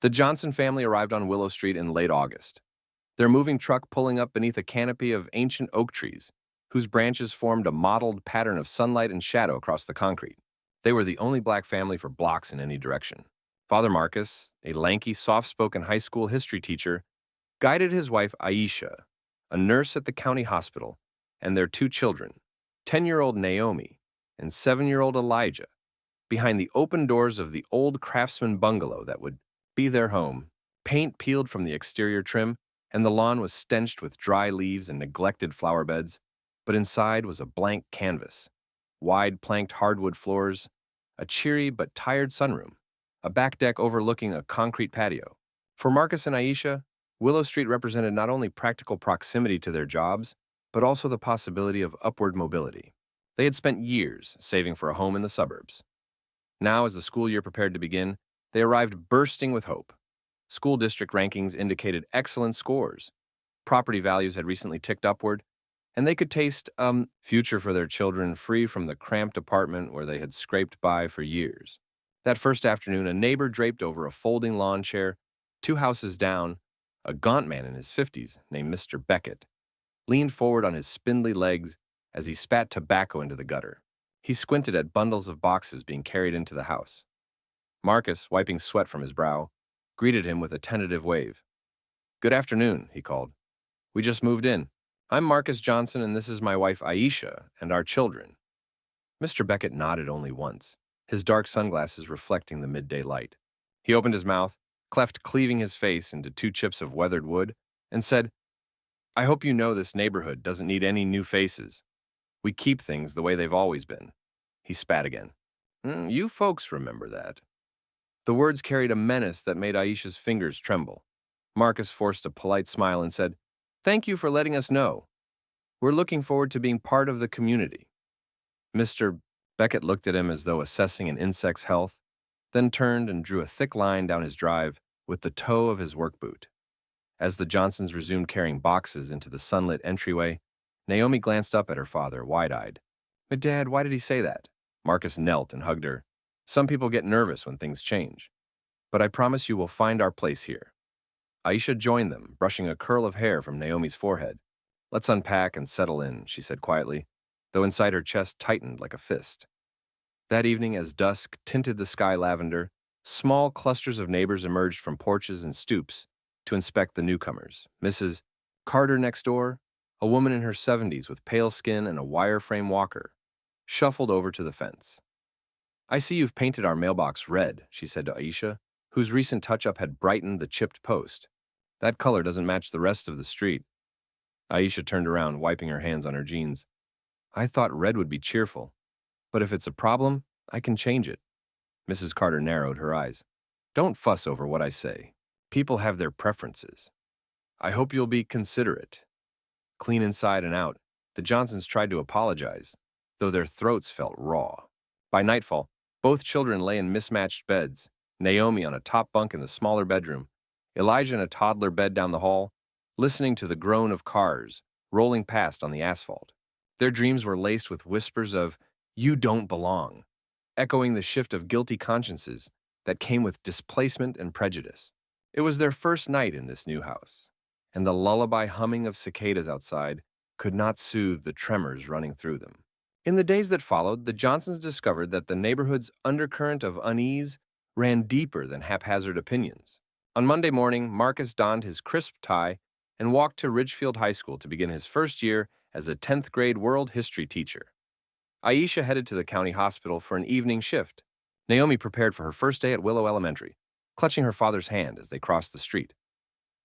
The Johnson family arrived on Willow Street in late August, their moving truck pulling up beneath a canopy of ancient oak trees, whose branches formed a mottled pattern of sunlight and shadow across the concrete. They were the only black family for blocks in any direction. Father Marcus, a lanky, soft-spoken high school history teacher, guided his wife Aisha, a nurse at the county hospital, and their two children, 10-year-old Naomi and 7-year-old Elijah, behind the open doors of the old craftsman bungalow that would be their home. Paint peeled from the exterior trim, and the lawn was stenched with dry leaves and neglected flower beds, but inside was a blank canvas, wide planked hardwood floors, a cheery but tired sunroom, a back deck overlooking a concrete patio. For Marcus and Aisha, Willow Street represented not only practical proximity to their jobs, but also the possibility of upward mobility. They had spent years saving for a home in the suburbs. Now, as the school year prepared to begin, they arrived bursting with hope. School district rankings indicated excellent scores. Property values had recently ticked upward, and they could taste a future for their children free from the cramped apartment where they had scraped by for years. That first afternoon, a neighbor draped over a folding lawn chair, 2 houses down, a gaunt man in his 50s named Mr. Beckett, leaned forward on his spindly legs as he spat tobacco into the gutter. He squinted at bundles of boxes being carried into the house. Marcus, wiping sweat from his brow, greeted him with a tentative wave. "Good afternoon," he called. "We just moved in. I'm Marcus Johnson, and this is my wife Aisha and our children." Mr. Beckett nodded only once, his dark sunglasses reflecting the midday light. He opened his mouth, cleft cleaving his face into 2 chips of weathered wood, and said, "I hope you know this neighborhood doesn't need any new faces. We keep things the way they've always been." He spat again. You folks remember that." The words carried a menace that made Aisha's fingers tremble. Marcus forced a polite smile and said, "Thank you for letting us know. We're looking forward to being part of the community." Mr. Beckett looked at him as though assessing an insect's health, then turned and drew a thick line down his drive with the toe of his work boot. As the Johnsons resumed carrying boxes into the sunlit entryway, Naomi glanced up at her father, wide-eyed. "But Dad, why did he say that?" Marcus knelt and hugged her. "Some people get nervous when things change. But I promise you we'll find our place here." Aisha joined them, brushing a curl of hair from Naomi's forehead. "Let's unpack and settle in," she said quietly, though inside her chest tightened like a fist. That evening, as dusk tinted the sky lavender, small clusters of neighbors emerged from porches and stoops to inspect the newcomers. Mrs. Carter next door, a woman in her 70s with pale skin and a wire-frame walker, shuffled over to the fence. "I see you've painted our mailbox red," she said to Aisha, whose recent touch-up had brightened the chipped post. "That color doesn't match the rest of the street." Aisha turned around, wiping her hands on her jeans. "I thought red would be cheerful, but if it's a problem, I can change it." Mrs. Carter narrowed her eyes. "Don't fuss over what I say. People have their preferences. I hope you'll be considerate." Clean inside and out, the Johnsons tried to apologize, though their throats felt raw. By nightfall, both children lay in mismatched beds, Naomi on a top bunk in the smaller bedroom, Elijah in a toddler bed down the hall, listening to the groan of cars rolling past on the asphalt. Their dreams were laced with whispers of, "You don't belong," echoing the shift of guilty consciences that came with displacement and prejudice. It was their first night in this new house, and the lullaby humming of cicadas outside could not soothe the tremors running through them. In the days that followed, the Johnsons discovered that the neighborhood's undercurrent of unease ran deeper than haphazard opinions. On Monday morning, Marcus donned his crisp tie and walked to Ridgefield High School to begin his first year as a 10th grade world history teacher. Aisha headed to the county hospital for an evening shift. Naomi prepared for her first day at Willow Elementary, clutching her father's hand as they crossed the street.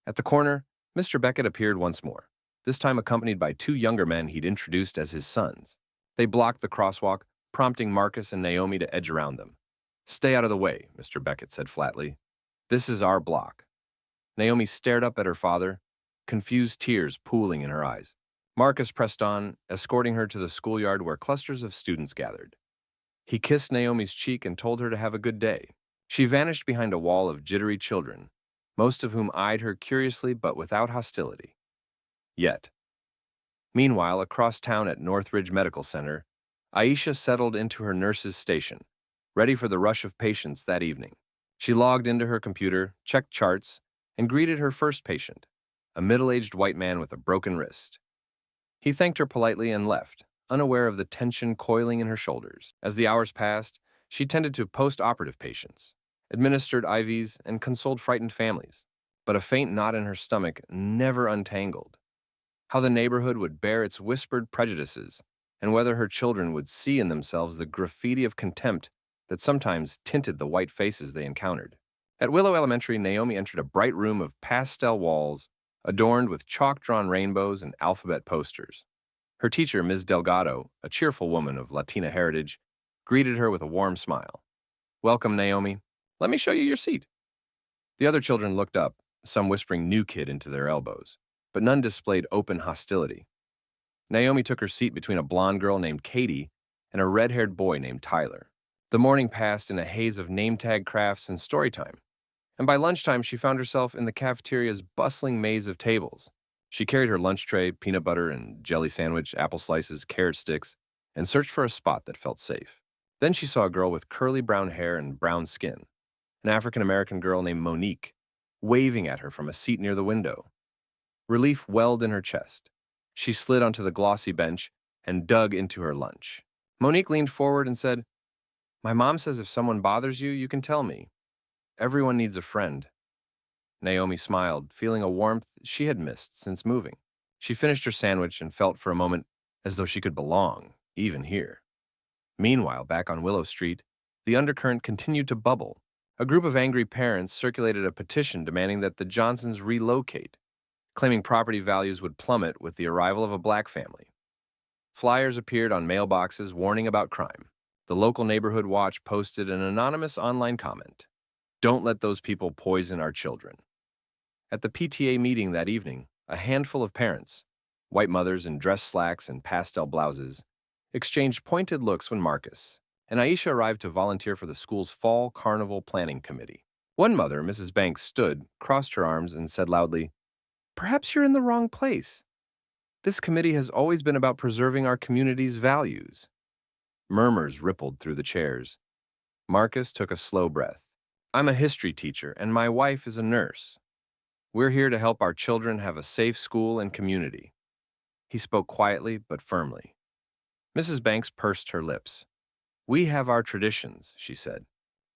At the corner, Mr. Beckett appeared once more, this time accompanied by 2 younger men he'd introduced as his sons. They blocked the crosswalk, prompting Marcus and Naomi to edge around them. "Stay out of the way," Mr. Beckett said flatly. "This is our block." Naomi stared up at her father, confused tears pooling in her eyes. Marcus pressed on, escorting her to the schoolyard where clusters of students gathered. He kissed Naomi's cheek and told her to have a good day. She vanished behind a wall of jittery children, most of whom eyed her curiously but without hostility. Yet. Meanwhile, across town at Northridge Medical Center, Aisha settled into her nurse's station, ready for the rush of patients that evening. She logged into her computer, checked charts, and greeted her first patient, a middle-aged white man with a broken wrist. He thanked her politely and left, unaware of the tension coiling in her shoulders. As the hours passed, she tended to post-operative patients, administered IVs, and consoled frightened families. But a faint knot in her stomach never untangled. How the neighborhood would bear its whispered prejudices, and whether her children would see in themselves the graffiti of contempt that sometimes tinted the white faces they encountered. At Willow Elementary, Naomi entered a bright room of pastel walls adorned with chalk-drawn rainbows and alphabet posters. Her teacher, Ms. Delgado, a cheerful woman of Latina heritage, greeted her with a warm smile. "Welcome, Naomi. Let me show you your seat." The other children looked up, some whispering "new kid" into their elbows, but none displayed open hostility. Naomi took her seat between a blonde girl named Katie and a red-haired boy named Tyler. The morning passed in a haze of name-tag crafts and story time, and by lunchtime she found herself in the cafeteria's bustling maze of tables. She carried her lunch tray, peanut butter and jelly sandwich, apple slices, carrot sticks, and searched for a spot that felt safe. Then she saw a girl with curly brown hair and brown skin, an African-American girl named Monique, waving at her from a seat near the window. Relief welled in her chest. She slid onto the glossy bench and dug into her lunch. Monique leaned forward and said, "My mom says if someone bothers you, you can tell me. Everyone needs a friend." Naomi smiled, feeling a warmth she had missed since moving. She finished her sandwich and felt for a moment as though she could belong, even here. Meanwhile, back on Willow Street, the undercurrent continued to bubble. A group of angry parents circulated a petition demanding that the Johnsons relocate, claiming property values would plummet with the arrival of a black family. Flyers appeared on mailboxes warning about crime. The local neighborhood watch posted an anonymous online comment: "Don't let those people poison our children." At the PTA meeting that evening, a handful of parents, white mothers in dress slacks and pastel blouses, exchanged pointed looks when Marcus and Aisha arrived to volunteer for the school's fall carnival planning committee. One mother, Mrs. Banks, stood, crossed her arms, and said loudly, "Perhaps you're in the wrong place. This committee has always been about preserving our community's values." Murmurs rippled through the chairs. Marcus took a slow breath. "I'm a history teacher, and my wife is a nurse. We're here to help our children have a safe school and community." He spoke quietly but firmly. Mrs. Banks pursed her lips. "We have our traditions," she said.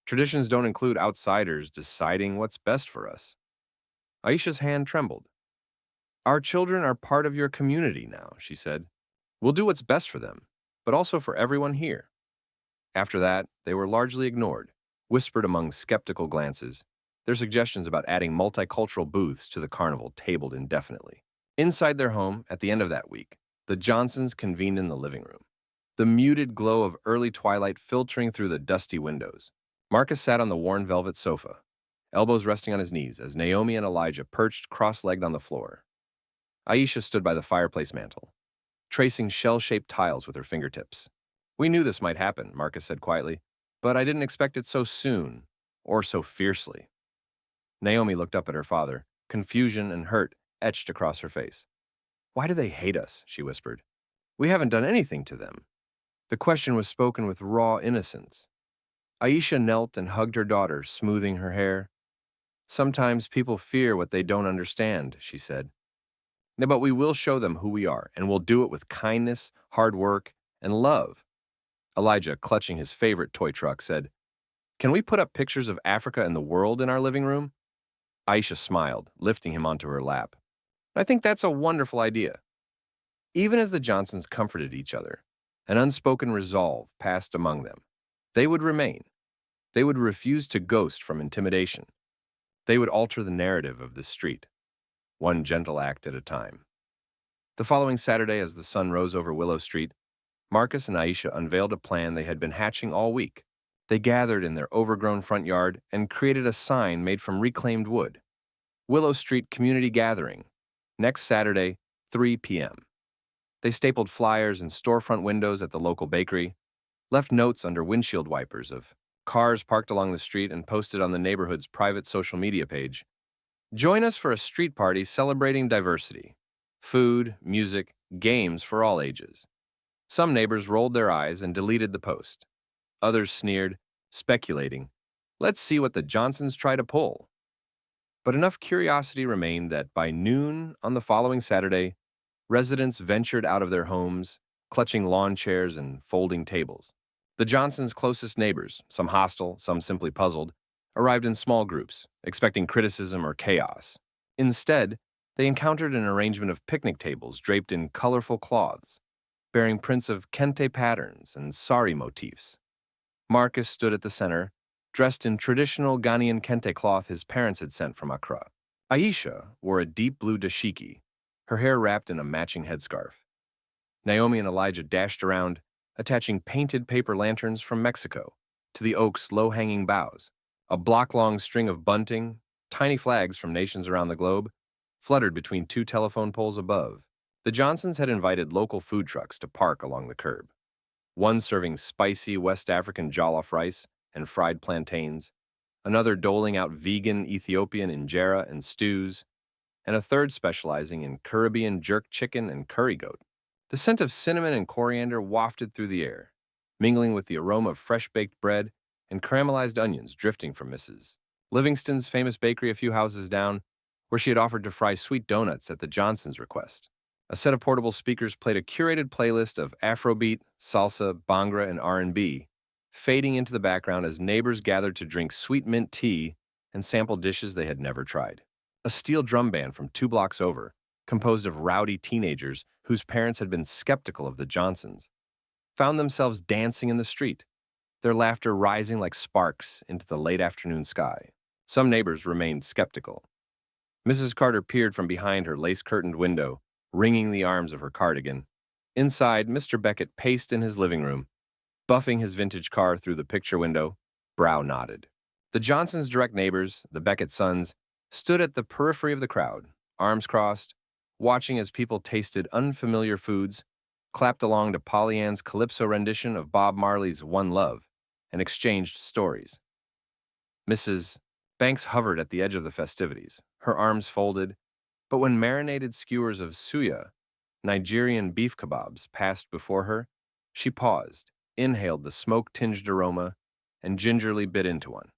"Traditions don't include outsiders deciding what's best for us." Aisha's hand trembled. "Our children are part of your community now," she said. "We'll do what's best for them, but also for everyone here." After that, they were largely ignored, whispered among skeptical glances, their suggestions about adding multicultural booths to the carnival tabled indefinitely. Inside their home, at the end of that week, the Johnsons convened in the living room, the muted glow of early twilight filtering through the dusty windows. Marcus sat on the worn velvet sofa, elbows resting on his knees, as Naomi and Elijah perched cross-legged on the floor. Aisha stood by the fireplace mantel, tracing shell-shaped tiles with her fingertips. "We knew this might happen," Marcus said quietly, "but I didn't expect it so soon, or so fiercely." Naomi looked up at her father, confusion and hurt etched across her face. "Why do they hate us?" she whispered. "We haven't done anything to them." The question was spoken with raw innocence. Aisha knelt and hugged her daughter, smoothing her hair. "Sometimes people fear what they don't understand," she said. "No, but we will show them who we are, and we'll do it with kindness, hard work, and love." Elijah, clutching his favorite toy truck, said, "Can we put up pictures of Africa and the world in our living room?" Aisha smiled, lifting him onto her lap. "I think that's a wonderful idea." Even as the Johnsons comforted each other, an unspoken resolve passed among them. They would remain. They would refuse to ghost from intimidation. They would alter the narrative of this street, one gentle act at a time. The following Saturday, as the sun rose over Willow Street, Marcus and Aisha unveiled a plan they had been hatching all week. They gathered in their overgrown front yard and created a sign made from reclaimed wood. "Willow Street Community Gathering, next Saturday, 3 p.m. They stapled flyers in storefront windows at the local bakery, left notes under windshield wipers of cars parked along the street, and posted on the neighborhood's private social media page. "Join us for a street party celebrating diversity. Food, music, games for all ages." Some neighbors rolled their eyes and deleted the post. Others sneered, speculating, Let's see what the Johnsons try to pull. But enough curiosity remained that by noon on the following Saturday, residents ventured out of their homes, clutching lawn chairs and folding tables. The Johnsons' closest neighbors, some hostile, some simply puzzled, arrived in small groups, expecting criticism or chaos. Instead, they encountered an arrangement of picnic tables draped in colorful cloths, bearing prints of kente patterns and sari motifs. Marcus stood at the center, dressed in traditional Ghanaian kente cloth his parents had sent from Accra. Aisha wore a deep blue dashiki, her hair wrapped in a matching headscarf. Naomi and Elijah dashed around, attaching painted paper lanterns from Mexico to the oak's low-hanging boughs. A block-long string of bunting, tiny flags from nations around the globe, fluttered between two telephone poles above. The Johnsons had invited local food trucks to park along the curb, one serving spicy West African jollof rice and fried plantains, another doling out vegan Ethiopian injera and stews, and a third specializing in Caribbean jerk chicken and curry goat. The scent of cinnamon and coriander wafted through the air, mingling with the aroma of fresh-baked bread and caramelized onions drifting from Mrs. Livingston's famous bakery a few houses down, where she had offered to fry sweet donuts at the Johnsons' request. A set of portable speakers played a curated playlist of Afrobeat, salsa, bhangra, and R&B, fading into the background as neighbors gathered to drink sweet mint tea and sample dishes they had never tried. A steel drum band from 2 blocks over, composed of rowdy teenagers whose parents had been skeptical of the Johnsons, found themselves dancing in the street, their laughter rising like sparks into the late afternoon sky. Some neighbors remained skeptical. Mrs. Carter peered from behind her lace-curtained window, wringing the arms of her cardigan. Inside, Mr. Beckett paced in his living room, buffing his vintage car through the picture window, brow knotted. The Johnsons' direct neighbors, the Beckett sons, stood at the periphery of the crowd, arms crossed, watching as people tasted unfamiliar foods, clapped along to Polly Ann's calypso rendition of Bob Marley's One Love, and exchanged stories. Mrs. Banks hovered at the edge of the festivities, her arms folded, but when marinated skewers of suya, Nigerian beef kebabs, passed before her, she paused, inhaled the smoke-tinged aroma, and gingerly bit into one.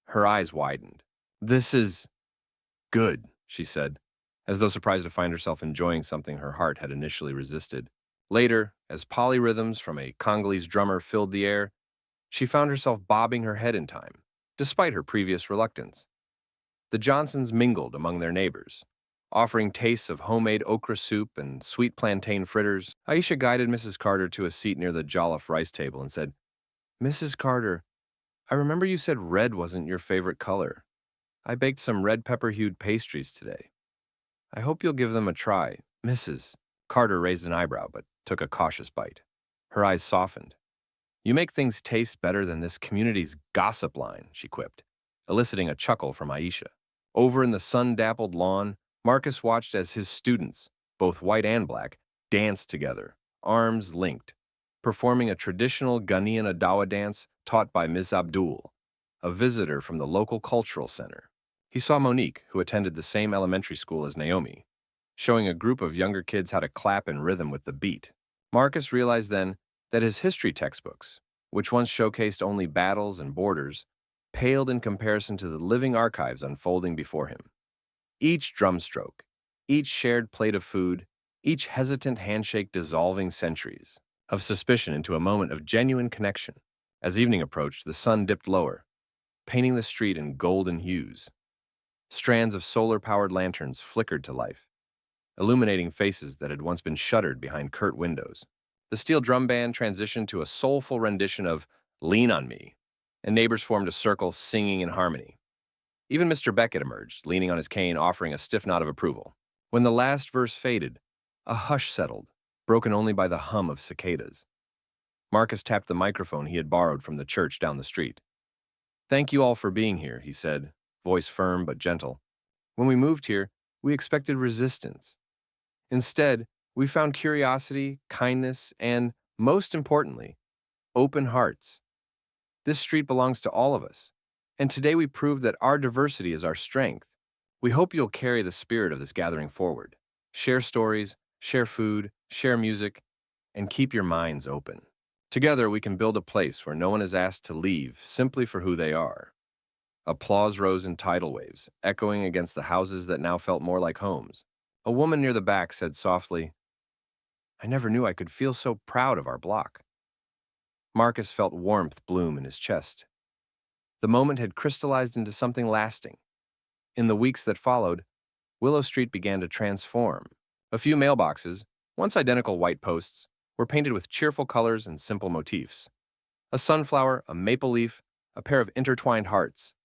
Her eyes widened. "This is good," she said, as though surprised to find herself enjoying something her heart had initially resisted. Later, as polyrhythms from a Congolese drummer filled the air, she found herself bobbing her head in time, despite her previous reluctance. The Johnsons mingled among their neighbors, offering tastes of homemade okra soup and sweet plantain fritters. Aisha guided Mrs. Carter to a seat near the jollof rice table and said, "Mrs. Carter, I remember you said red wasn't your favorite color. I baked some red pepper-hued pastries today. I hope you'll give them a try." Mrs. Carter raised an eyebrow but took a cautious bite. Her eyes softened. "You make things taste better than this community's gossip line," she quipped, eliciting a chuckle from Aisha. Over in the sun-dappled lawn, Marcus watched as his students, both white and black, danced together, arms linked, performing a traditional Ghanaian Adawa dance taught by Ms. Abdul, a visitor from the local cultural center. He saw Monique, who attended the same elementary school as Naomi, showing a group of younger kids how to clap in rhythm with the beat. Marcus realized then that his history textbooks, which once showcased only battles and borders, paled in comparison to the living archives unfolding before him. Each drum stroke, each shared plate of food, each hesitant handshake dissolving centuries of suspicion into a moment of genuine connection. As evening approached, the sun dipped lower, painting the street in golden hues. Strands of solar-powered lanterns flickered to life, illuminating faces that had once been shuttered behind curt windows. The steel drum band transitioned to a soulful rendition of "Lean on Me," and neighbors formed a circle singing in harmony. Even Mr. Beckett emerged, leaning on his cane, offering a stiff nod of approval. When the last verse faded, a hush settled, broken only by the hum of cicadas. Marcus tapped the microphone he had borrowed from the church down the street. "Thank you all for being here," he said, voice firm but gentle. "When we moved here, we expected resistance. Instead, we found curiosity, kindness, and, most importantly, open hearts. This street belongs to all of us, and today we proved that our diversity is our strength. We hope you'll carry the spirit of this gathering forward. Share stories, share food, share music, and keep your minds open. Together, we can build a place where no one is asked to leave simply for who they are." Applause rose in tidal waves, echoing against the houses that now felt more like homes. A woman near the back said softly, "I never knew I could feel so proud of our block." Marcus felt warmth bloom in his chest. The moment had crystallized into something lasting. In the weeks that followed, Willow Street began to transform. A few mailboxes, once identical white posts, were painted with cheerful colors and simple motifs. A sunflower, a maple leaf, a pair of intertwined hearts.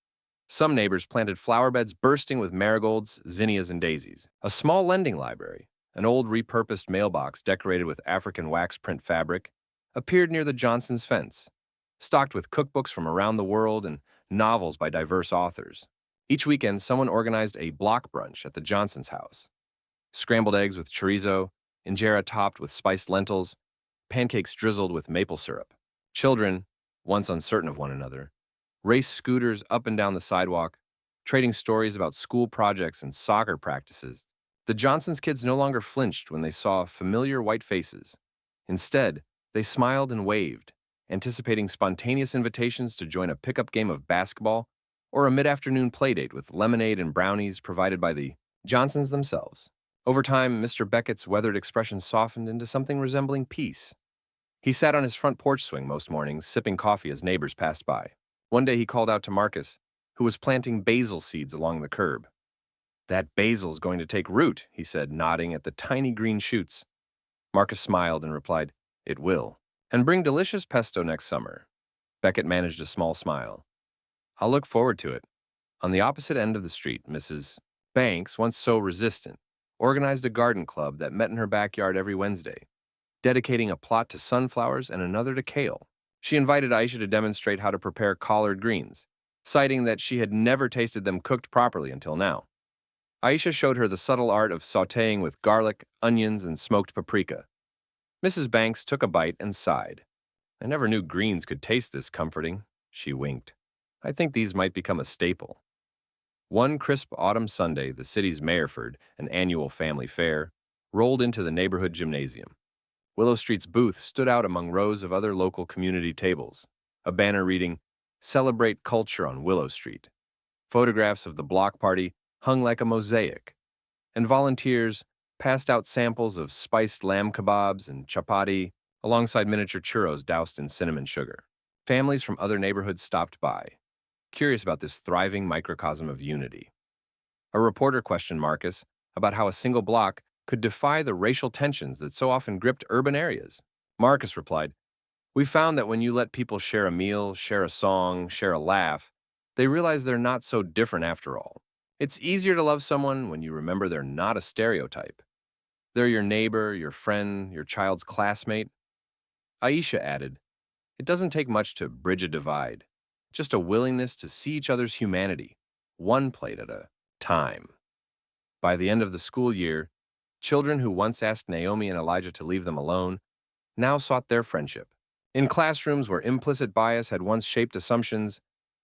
Some neighbors planted flower beds bursting with marigolds, zinnias, and daisies. A small lending library, an old repurposed mailbox decorated with African wax print fabric, appeared near the Johnsons' fence, stocked with cookbooks from around the world and novels by diverse authors. Each weekend, someone organized a block brunch at the Johnsons' house. Scrambled eggs with chorizo, injera topped with spiced lentils, pancakes drizzled with maple syrup. Children, once uncertain of one another, raced scooters up and down the sidewalk, trading stories about school projects and soccer practices. The Johnsons' kids no longer flinched when they saw familiar white faces. Instead, they smiled and waved, anticipating spontaneous invitations to join a pickup game of basketball or a mid-afternoon playdate with lemonade and brownies provided by the Johnsons themselves. Over time, Mr. Beckett's weathered expression softened into something resembling peace. He sat on his front porch swing most mornings, sipping coffee as neighbors passed by. One day he called out to Marcus, who was planting basil seeds along the curb. "That basil's going to take root," he said, nodding at the tiny green shoots. Marcus smiled and replied, "It will. And bring delicious pesto next summer." Beckett managed a small smile. "I'll look forward to it." On the opposite end of the street, Mrs. Banks, once so resistant, organized a garden club that met in her backyard every Wednesday, dedicating a plot to sunflowers and another to kale. She invited Aisha to demonstrate how to prepare collard greens, citing that she had never tasted them cooked properly until now. Aisha showed her the subtle art of sautéing with garlic, onions, and smoked paprika. Mrs. Banks took a bite and sighed. "I never knew greens could taste this comforting," she winked. "I think these might become a staple." One crisp autumn Sunday, the city's Mayerford, an annual family fair, rolled into the neighborhood gymnasium. Willow Street's booth stood out among rows of other local community tables, a banner reading, "Celebrate Culture on Willow Street." Photographs of the block party hung like a mosaic, and volunteers passed out samples of spiced lamb kebabs and chapati alongside miniature churros doused in cinnamon sugar. Families from other neighborhoods stopped by, curious about this thriving microcosm of unity. A reporter questioned Marcus about how a single block could defy the racial tensions that so often gripped urban areas. Marcus replied, "We found that when you let people share a meal, share a song, share a laugh, they realize they're not so different after all. It's easier to love someone when you remember they're not a stereotype. They're your neighbor, your friend, your child's classmate." Aisha added, "It doesn't take much to bridge a divide, just a willingness to see each other's humanity, one plate at a time." By the end of the school year, children who once asked Naomi and Elijah to leave them alone now sought their friendship. In classrooms where implicit bias had once shaped assumptions,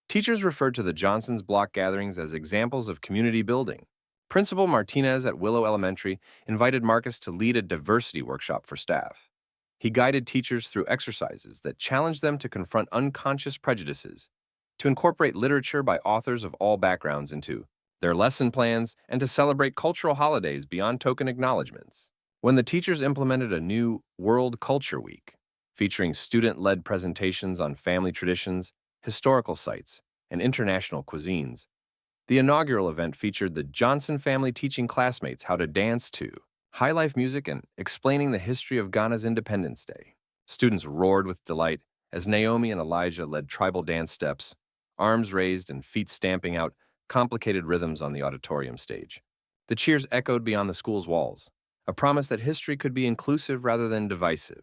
teachers referred to the Johnsons' block gatherings as examples of community building. Principal Martinez at Willow Elementary invited Marcus to lead a diversity workshop for staff. He guided teachers through exercises that challenged them to confront unconscious prejudices, to incorporate literature by authors of all backgrounds into their lesson plans, and to celebrate cultural holidays beyond token acknowledgments. When the teachers implemented a new World Culture Week, featuring student-led presentations on family traditions, historical sites, and international cuisines, the inaugural event featured the Johnson family teaching classmates how to dance to high-life music and explaining the history of Ghana's Independence Day. Students roared with delight as Naomi and Elijah led tribal dance steps, arms raised and feet stamping out complicated rhythms on the auditorium stage. The cheers echoed beyond the school's walls, a promise that history could be inclusive rather than divisive.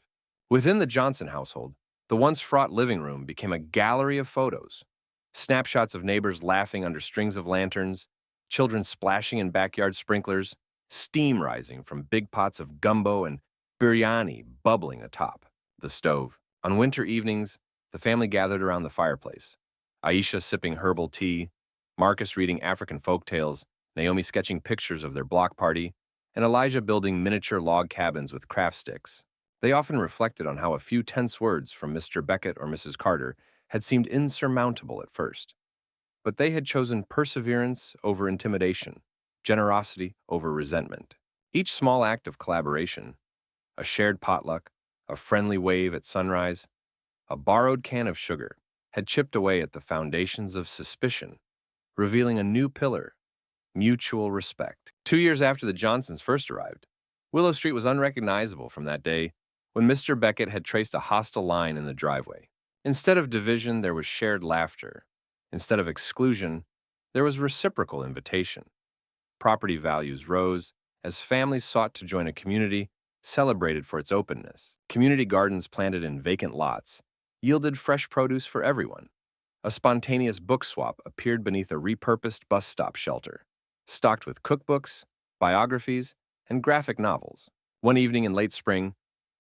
Within the Johnson household, the once fraught living room became a gallery of photos. Snapshots of neighbors laughing under strings of lanterns, children splashing in backyard sprinklers, steam rising from big pots of gumbo and biryani bubbling atop the stove. On winter evenings, the family gathered around the fireplace, Aisha sipping herbal tea, Marcus reading African folktales, Naomi sketching pictures of their block party, and Elijah building miniature log cabins with craft sticks. They often reflected on how a few tense words from Mr. Beckett or Mrs. Carter had seemed insurmountable at first. but they had chosen perseverance over intimidation, generosity over resentment. Each small act of collaboration, a shared potluck, a friendly wave at sunrise, a borrowed can of sugar, had chipped away at the foundations of suspicion, revealing a new pillar: mutual respect. 2 years after the Johnsons first arrived, Willow Street was unrecognizable from that day when Mr. Beckett had traced a hostile line in the driveway. Instead of division, there was shared laughter. Instead of exclusion, there was reciprocal invitation. Property values rose as families sought to join a community celebrated for its openness. Community gardens planted in vacant lots yielded fresh produce for everyone. A spontaneous book swap appeared beneath a repurposed bus stop shelter, stocked with cookbooks, biographies, and graphic novels. One evening in late spring,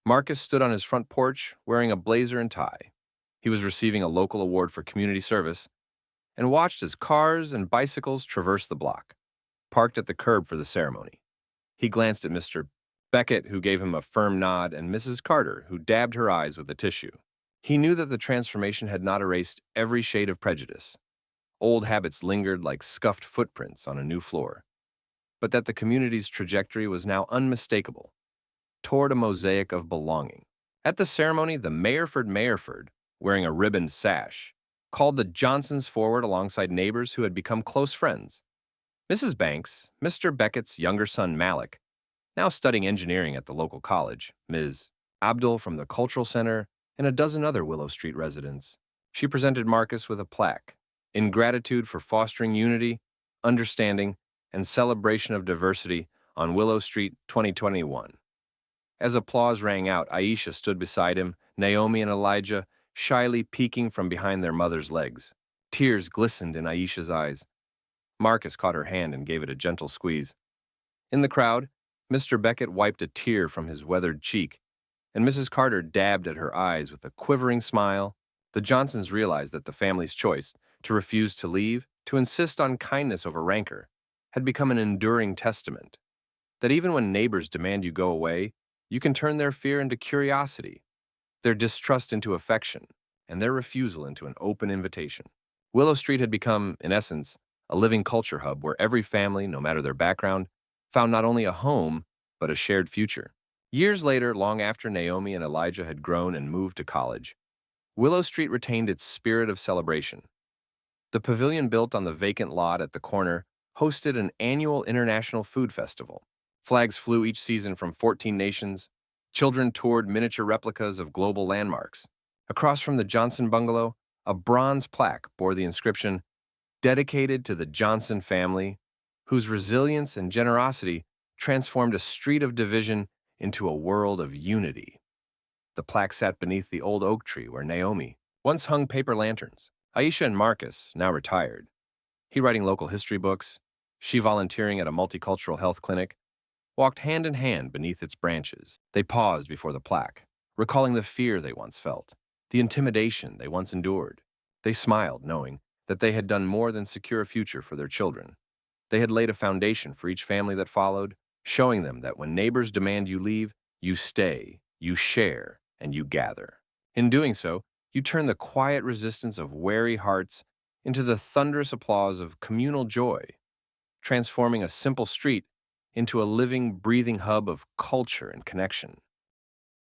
Marcus stood on his front porch wearing a blazer and tie. He was receiving a local award for community service and watched as cars and bicycles traversed the block, parked at the curb for the ceremony. He glanced at Mr. Beckett, who gave him a firm nod, and Mrs. Carter, who dabbed her eyes with a tissue. He knew that the transformation had not erased every shade of prejudice. Old habits lingered like scuffed footprints on a new floor, but that the community's trajectory was now unmistakable, toward a mosaic of belonging. At the ceremony, the Mayerford, wearing a ribboned sash, called the Johnsons forward alongside neighbors who had become close friends. Mrs. Banks, Mr. Beckett's younger son Malik, now studying engineering at the local college, Ms. Abdul from the Cultural Center, and a dozen other Willow Street residents. She presented Marcus with a plaque, in gratitude for fostering unity, understanding, and celebration of diversity on Willow Street 2021. As applause rang out, Aisha stood beside him, Naomi and Elijah shyly peeking from behind their mother's legs. Tears glistened in Aisha's eyes. Marcus caught her hand and gave it a gentle squeeze. In the crowd, Mr. Beckett wiped a tear from his weathered cheek, and Mrs. Carter dabbed at her eyes with a quivering smile. The Johnsons realized that the family's choice, to refuse to leave, to insist on kindness over rancor, had become an enduring testament. That even when neighbors demand you go away, you can turn their fear into curiosity, their distrust into affection, and their refusal into an open invitation. Willow Street had become, in essence, a living culture hub where every family, no matter their background, found not only a home, but a shared future. Years later, long after Naomi and Elijah had grown and moved to college, Willow Street retained its spirit of celebration. The pavilion built on the vacant lot at the corner hosted an annual international food festival. Flags flew each season from 14 nations. Children toured miniature replicas of global landmarks. Across from the Johnson bungalow, a bronze plaque bore the inscription, "Dedicated to the Johnson family, whose resilience and generosity transformed a street of division into a world of unity." The plaque sat beneath the old oak tree where Naomi once hung paper lanterns. Aisha and Marcus, now retired, he writing local history books, she volunteering at a multicultural health clinic, walked hand in hand beneath its branches. They paused before the plaque, recalling the fear they once felt, the intimidation they once endured. They smiled, knowing that they had done more than secure a future for their children. They had laid a foundation for each family that followed, showing them that when neighbors demand you leave, you stay, you share, and you gather. In doing so, you turn the quiet resistance of wary hearts into the thunderous applause of communal joy, transforming a simple street into a living, breathing hub of culture and connection.